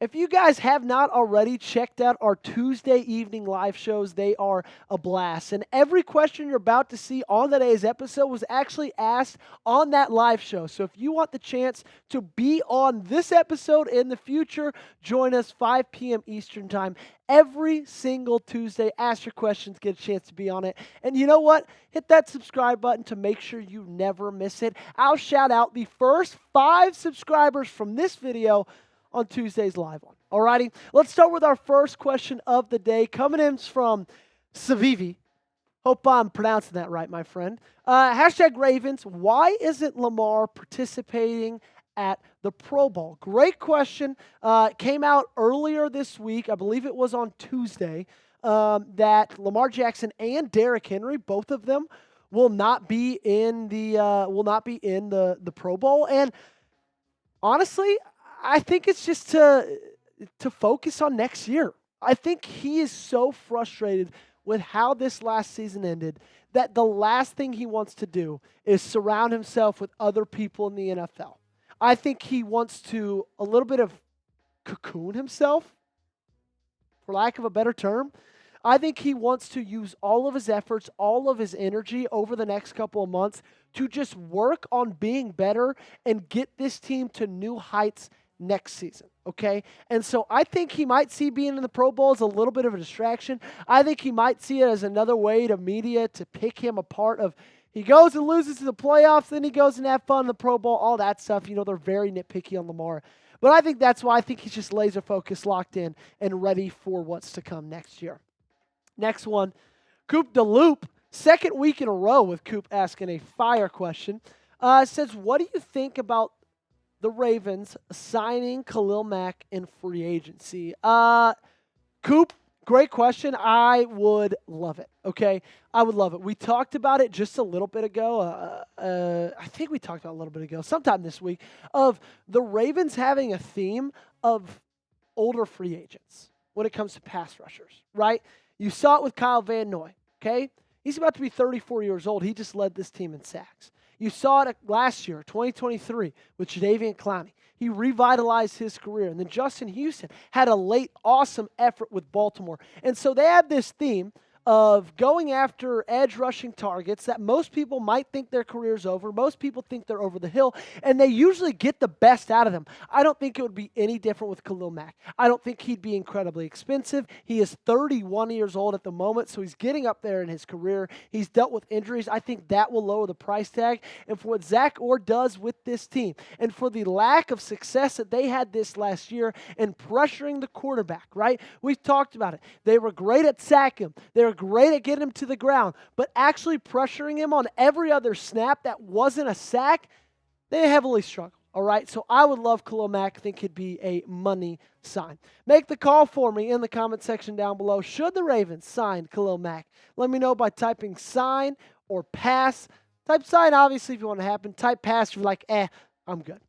If you guys have not already checked out our Tuesday evening live shows, they are a blast. And every question you're about to see on today's episode was actually asked on that live show. So if you want the chance to be on this episode in the future, join us 5 p.m. Eastern Time every single Tuesday. Ask your questions, get a chance to be on it. And you know what? Hit that subscribe button to make sure you never miss it. I'll shout out the first 5 subscribers from this video on Tuesday's live one. Alrighty, let's start with our first question of the day. Coming in from Savivi. Hope I'm pronouncing that right, my friend. Hashtag Ravens, why isn't Lamar participating at the Pro Bowl? Great question. Came out earlier this week. I believe it was on Tuesday. That Lamar Jackson and Derrick Henry, both of them, will not be in the Pro Bowl. And honestly, I think it's just to focus on next year. I think he is so frustrated with how this last season ended that the last thing he wants to do is surround himself with other people in the NFL. I think he wants to a little bit of cocoon himself, for lack of a better term. I think he wants to use all of his efforts, all of his energy over the next couple of months to just work on being better and get this team to new heights next season, okay? And so I think he might see being in the Pro Bowl as a little bit of a distraction. I think he might see it as another way to media to pick him apart of he goes and loses to the playoffs, then he goes and have fun in the Pro Bowl, all that stuff. You know, they're very nitpicky on Lamar. But I think that's why I think he's just laser focused, locked in, and ready for what's to come next year. Next one, Coop the Loop. Second week in a row with Coop asking a fire question. Says, what do you think about the Ravens signing Khalil Mack in free agency? Coop, great question. I would love it, okay? I would love it. We talked about it just a little bit ago. I think we talked about it a little bit ago, sometime this week, of the Ravens having a theme of older free agents when it comes to pass rushers, right? You saw it with Kyle Van Noy, okay? He's about to be 34 years old. He just led this team in sacks. You saw it last year, 2023, with Jadeveon Clowney. He revitalized his career. And then Justin Houston had a late, awesome effort with Baltimore. And so they have this theme of going after edge rushing targets that most people might think their career's over. Most people think they're over the hill, and they usually get the best out of them. I don't think it would be any different with Khalil Mack. I don't think he'd be incredibly expensive. He is 31 years old at the moment, so he's getting up there in his career. He's dealt with injuries. I think that will lower the price tag. And for what Zach Orr does with this team, and for the lack of success that they had this last year in pressuring the quarterback, right? We've talked about it. They were great at sacking him. They were great at getting him to the ground, but actually pressuring him on every other snap that wasn't a sack, they heavily struggled. All right, so I would love Khalil Mack. I think it'd be a money sign. Make the call for me in the comment section down below. Should the Ravens sign Khalil Mack? Let me know by typing sign or pass. Type sign, obviously, if you want to happen. Type pass if you're like, I'm good.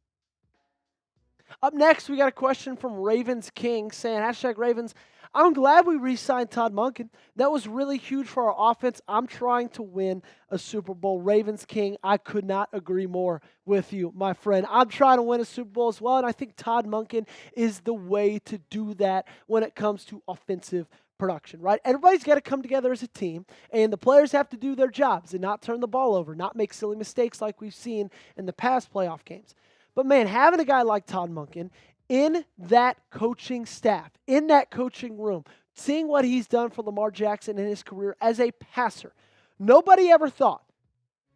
Up next, we got a question from Ravens King saying, hashtag Ravens, I'm glad we re-signed Todd Monken. That was really huge for our offense. I'm trying to win a Super Bowl. Ravens King, I could not agree more with you, my friend. I'm trying to win a Super Bowl as well, and I think Todd Monken is the way to do that when it comes to offensive production, right? Everybody's got to come together as a team, and the players have to do their jobs and not turn the ball over, not make silly mistakes like we've seen in the past playoff games. But, man, having a guy like Todd Monken in that coaching staff, in that coaching room, seeing what he's done for Lamar Jackson in his career as a passer, nobody ever thought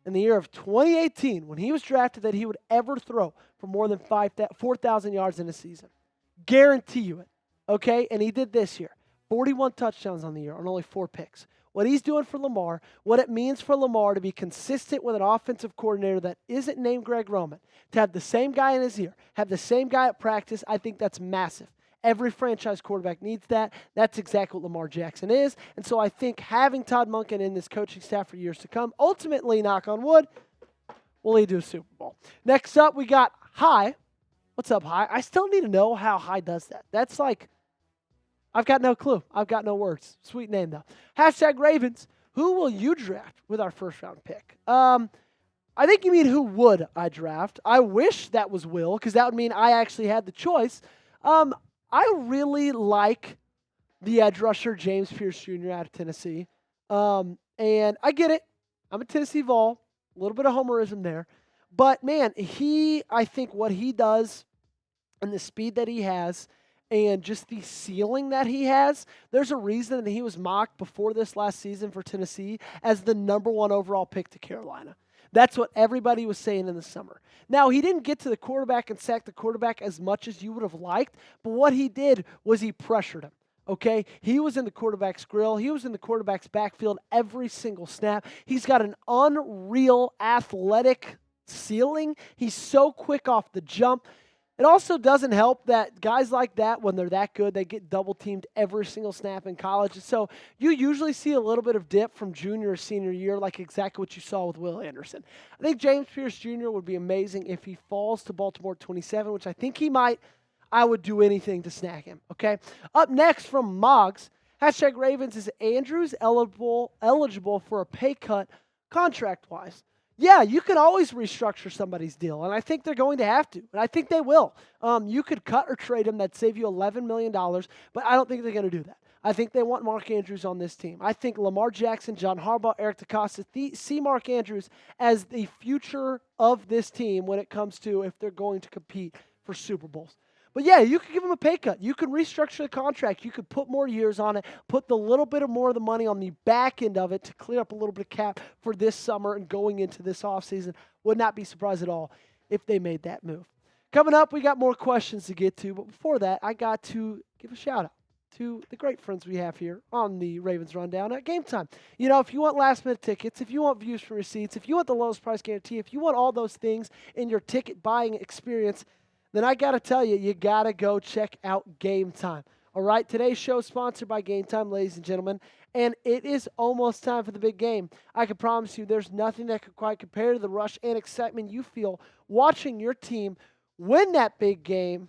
in the year of 2018 when he was drafted that he would ever throw for more than 4,000 yards in a season. Guarantee you it, okay? And he did this year. 41 touchdowns on the year on only 4 picks. What he's doing for Lamar, what it means for Lamar to be consistent with an offensive coordinator that isn't named Greg Roman, to have the same guy in his ear, have the same guy at practice, I think that's massive. Every franchise quarterback needs that. That's exactly what Lamar Jackson is. And so I think having Todd Monken in this coaching staff for years to come, ultimately, knock on wood, will lead to a Super Bowl. Next up, we got Hi. What's up, Hi? I still need to know how Hi does that. That's like, I've got no clue. I've got no words. Sweet name, though. Hashtag Ravens. Who will you draft with our first-round pick? I think you mean who would I draft. I wish that was Will, because that would mean I actually had the choice. Um, I really like the edge rusher, James Pierce Jr. out of Tennessee. And I get it. I'm a Tennessee Vol. A little bit of homerism there. But, man, I think what he does and the speed that he has and just the ceiling that he has, there's a reason that he was mocked before this last season for Tennessee as the number 1 overall pick to Carolina. That's what everybody was saying in the summer. Now, he didn't get to the quarterback and sack the quarterback as much as you would have liked, but what he did was he pressured him. Okay, he was in the quarterback's grill. He was in the quarterback's backfield every single snap. He's got an unreal athletic ceiling. He's so quick off the jump. It also doesn't help that guys like that, when they're that good, they get double teamed every single snap in college. So you usually see a little bit of dip from junior or senior year, like exactly what you saw with Will Anderson. I think James Pierce Jr. would be amazing if he falls to Baltimore 27, which I think he might. I would do anything to snag him, okay? Up next from Moggs, hashtag Ravens, is Andrews eligible for a pay cut contract-wise? Yeah, you can always restructure somebody's deal, and I think they're going to have to, and I think they will. You could cut or trade him. That'd save you $11 million, but I don't think they're going to do that. I think they want Mark Andrews on this team. I think Lamar Jackson, John Harbaugh, Eric DeCosta see Mark Andrews as the future of this team when it comes to if they're going to compete for Super Bowls. But yeah, you could give him a pay cut. You can restructure the contract. You could put more years on it, put the little bit of more of the money on the back end of it to clear up a little bit of cap for this summer and going into this offseason. Would not be surprised at all if they made that move. Coming up, we got more questions to get to, but before that, I got to give a shout out to the great friends we have here on the Ravens Rundown at Game Time. You know, if you want last-minute tickets, if you want views from receipts, if you want the lowest price guarantee, if you want all those things in your ticket buying experience, then I got to tell you, you got to go check out Game Time. All right, today's show is sponsored by Game Time, ladies and gentlemen, and it is almost time for the big game. I can promise you there's nothing that could quite compare to the rush and excitement you feel watching your team win that big game,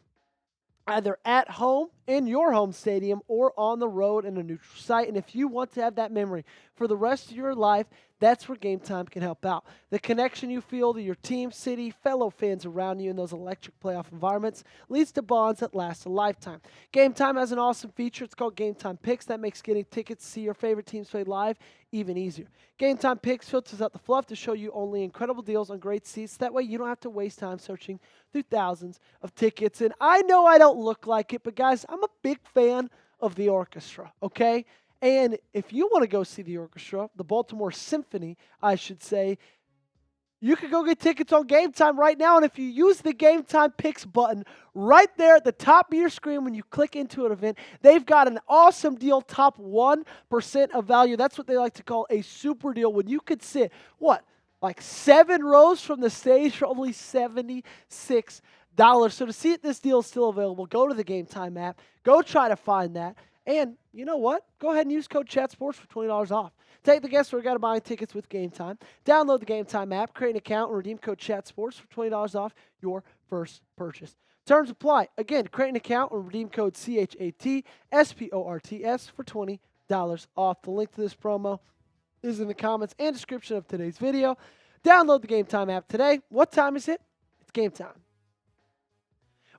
either at home in your home stadium or on the road in a neutral site. And if you want to have that memory for the rest of your life, that's where Game Time can help out. The connection you feel to your team, city, fellow fans around you in those electric playoff environments leads to bonds that last a lifetime. Game Time has an awesome feature. It's called Game Time Picks. That makes getting tickets to see your favorite teams play live even easier. Game Time Picks filters out the fluff to show you only incredible deals on great seats. That way you don't have to waste time searching through thousands of tickets. And I know I don't look like it, but guys, I'm a big fan of the orchestra, okay? And if you want to go see the orchestra, the Baltimore Symphony, I should say, you can go get tickets on Game Time right now. And if you use the Game Time Picks button right there at the top of your screen when you click into an event, they've got an awesome deal, top 1% of value. That's what they like to call a super deal, when you could sit, like 7 rows from the stage for only $76. So to see if this deal is still available, go to the Game Time app. Go try to find that. And you know what? Go ahead and use code ChatSports for $20 off. Take the guesswork out of buying tickets with Game Time. Download the Game Time app, create an account, and redeem code ChatSports for $20 off your first purchase. Terms apply. Again, create an account and redeem code CHATSPORTS for $20 off. The link to this promo is in the comments and description of today's video. Download the Game Time app today. What time is it? It's game time.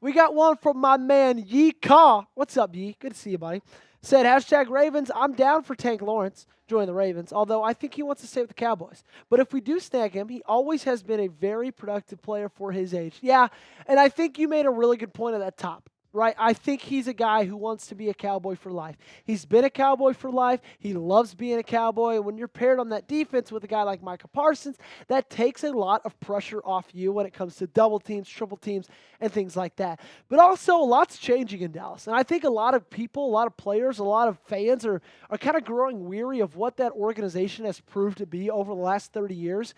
We got one from my man, Yee Kaw. What's up, Yee? Good to see you, buddy. Said, hashtag Ravens, I'm down for Tank Lawrence joining the Ravens, although I think he wants to stay with the Cowboys. But if we do snag him, he always has been a very productive player for his age. Yeah, and I think you made a really good point at that top. Right? I think he's a guy who wants to be a Cowboy for life. He's been a Cowboy for life. He loves being a Cowboy. When you're paired on that defense with a guy like Micah Parsons, that takes a lot of pressure off you when it comes to double teams, triple teams, and things like that. But also, a lot's changing in Dallas. And I think a lot of people, a lot of players, a lot of fans are kind of growing weary of what that organization has proved to be over the last 30 years.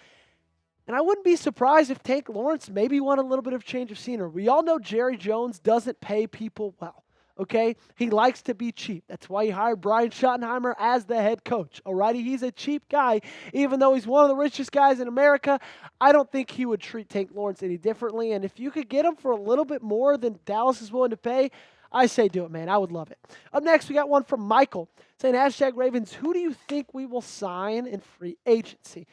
And I wouldn't be surprised if Tank Lawrence maybe wanted a little bit of change of scenery. We all know Jerry Jones doesn't pay people well, okay? He likes to be cheap. That's why he hired Brian Schottenheimer as the head coach, all righty? He's a cheap guy. Even though he's one of the richest guys in America, I don't think he would treat Tank Lawrence any differently. And if you could get him for a little bit more than Dallas is willing to pay, I say do it, man. I would love it. Up next, we got one from Michael saying, #Ravens, who do you think we will sign in free agency?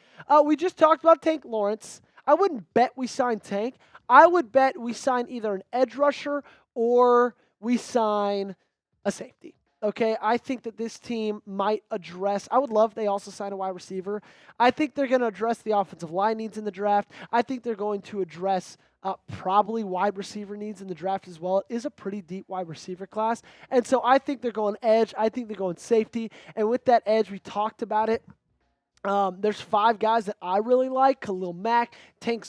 We just talked about Tank Lawrence. I wouldn't bet we sign Tank. I would bet we sign either an edge rusher or we sign a safety. Okay, I think that this team might address, I would love if they also sign a wide receiver. I think they're going to address the offensive line needs in the draft. I think they're going to address probably wide receiver needs in the draft as well. It is a pretty deep wide receiver class. And so I think they're going edge. I think they're going safety. And with that edge, we talked about it. There's 5 guys that I really like: Khalil Mack, Tank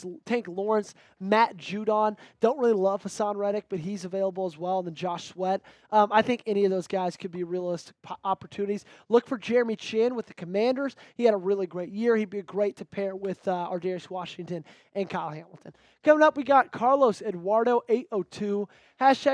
Lawrence, Matt Judon. Don't really love Hassan Reddick, but he's available as well. And then Josh Sweat. I think any of those guys could be realistic opportunities. Look for Jeremy Chin with the Commanders. He had a really great year. He'd be great to pair with Ardarius Washington and Kyle Hamilton. Coming up, we got Carlos Eduardo, 802.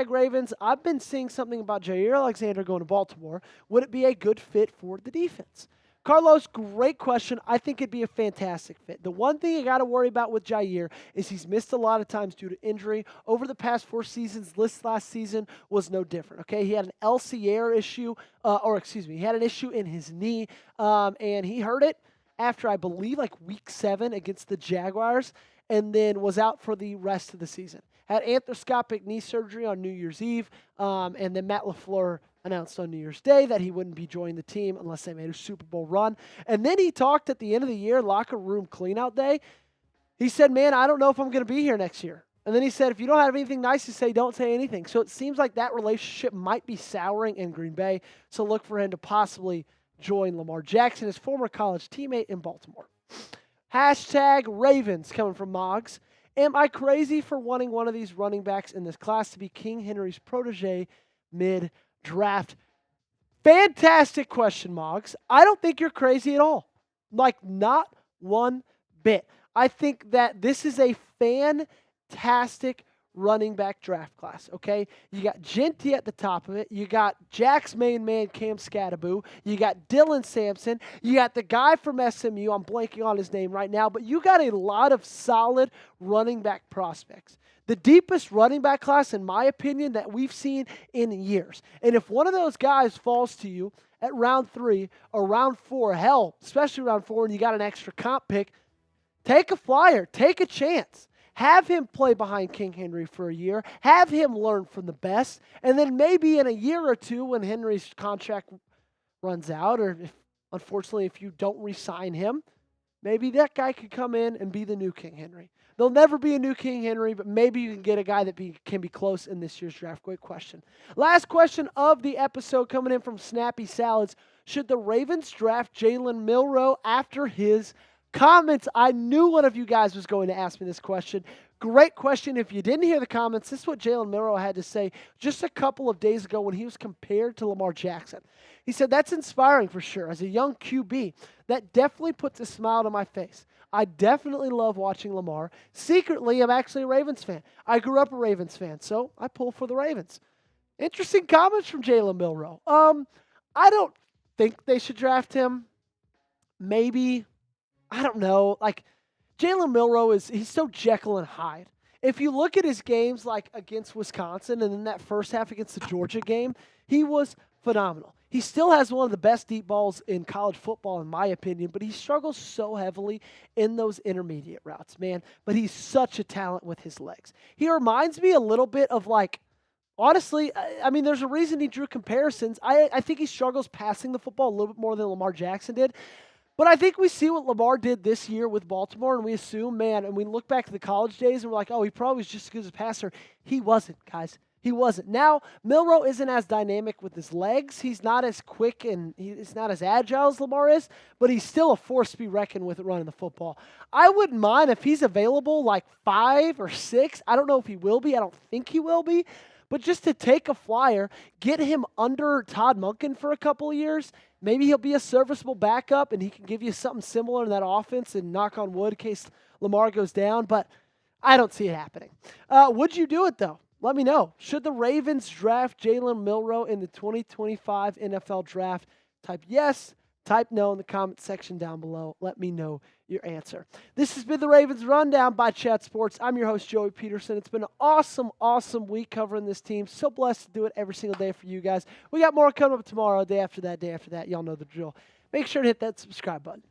#Ravens, I've been seeing something about Jaire Alexander going to Baltimore. Would it be a good fit for the defense? Carlos, great question. I think it'd be a fantastic fit. The one thing you got to worry about with Jaire is he's missed a lot of times due to injury. Over the past 4 seasons, this last season was no different, okay? He had an LCR issue, he had an issue in his knee, and he hurt it after, I believe, like week 7 against the Jaguars, and then was out for the rest of the season. Had arthroscopic knee surgery on New Year's Eve, and then Matt LaFleur announced on New Year's Day that he wouldn't be joining the team unless they made a Super Bowl run. And then he talked at the end of the year, locker room cleanout day. He said, man, I don't know if I'm going to be here next year. And then he said, if you don't have anything nice to say, don't say anything. So it seems like that relationship might be souring in Green Bay. So look for him to possibly join Lamar Jackson, his former college teammate in Baltimore. #Ravens coming from Moggs. Am I crazy for wanting one of these running backs in this class to be King Henry's protege mid-draft? Fantastic question, Moggs. I don't think you're crazy at all. Like, not one bit. I think that this is a fantastic running back draft class, okay? You got Genty at the top of it. You got Jack's main man, Cam Scattaboo. You got Dylan Sampson. You got the guy from SMU. I'm blanking on his name right now, but you got a lot of solid running back prospects. The deepest running back class, in my opinion, that we've seen in years. And if one of those guys falls to you at round 3 or round 4, hell, especially round 4, and you got an extra comp pick, take a flyer, take a chance. Have him play behind King Henry for a year. Have him learn from the best. And then maybe in a year or two when Henry's contract runs out, or unfortunately if you don't re-sign him, maybe that guy could come in and be the new King Henry. There'll never be a new King Henry, but maybe you can get a guy that can be close in this year's draft. Great question. Last question of the episode coming in from Snappy Salads. Should the Ravens draft Jalen Milroe after his comments? I knew one of you guys was going to ask me this question. Great question. If you didn't hear the comments, this is what Jalen Milroe had to say just a couple of days ago when he was compared to Lamar Jackson. He said, that's inspiring for sure. As a young QB, that definitely puts a smile on my face. I definitely love watching Lamar. Secretly, I'm actually a Ravens fan. I grew up a Ravens fan, so I pull for the Ravens. Interesting comments from Jalen Milroe. I don't think they should draft him. Maybe. I don't know. Like, Jalen Milroe he's so Jekyll and Hyde. If you look at his games like against Wisconsin and then that first half against the Georgia game, he was phenomenal. He still has one of the best deep balls in college football, in my opinion, but he struggles so heavily in those intermediate routes, man. But he's such a talent with his legs. He reminds me a little bit of, like, honestly, I mean, there's a reason he drew comparisons. I think he struggles passing the football a little bit more than Lamar Jackson did. But I think we see what Lamar did this year with Baltimore, and we assume, man, and we look back to the college days, and we're like, oh, he probably was just as good as a passer. He wasn't, guys. He wasn't. Now, Milroe isn't as dynamic with his legs. He's not as quick and he's not as agile as Lamar is, but he's still a force to be reckoned with running the football. I wouldn't mind if he's available like 5 or 6. I don't know if he will be. I don't think he will be. But just to take a flyer, get him under Todd Monken for a couple of years, maybe he'll be a serviceable backup and he can give you something similar in that offense, and knock on wood in case Lamar goes down. But I don't see it happening. Would you do it, though? Let me know. Should the Ravens draft Jalen Milroe in the 2025 NFL Draft? Type yes, Type no in the comment section down below. Let me know your answer. This has been the Ravens Rundown by Chat Sports. I'm your host, Joey Petersen. It's been an awesome, awesome week covering this team. So blessed to do it every single day for you guys. We got more coming up tomorrow, day after that, day after that. Y'all know the drill. Make sure to hit that subscribe button.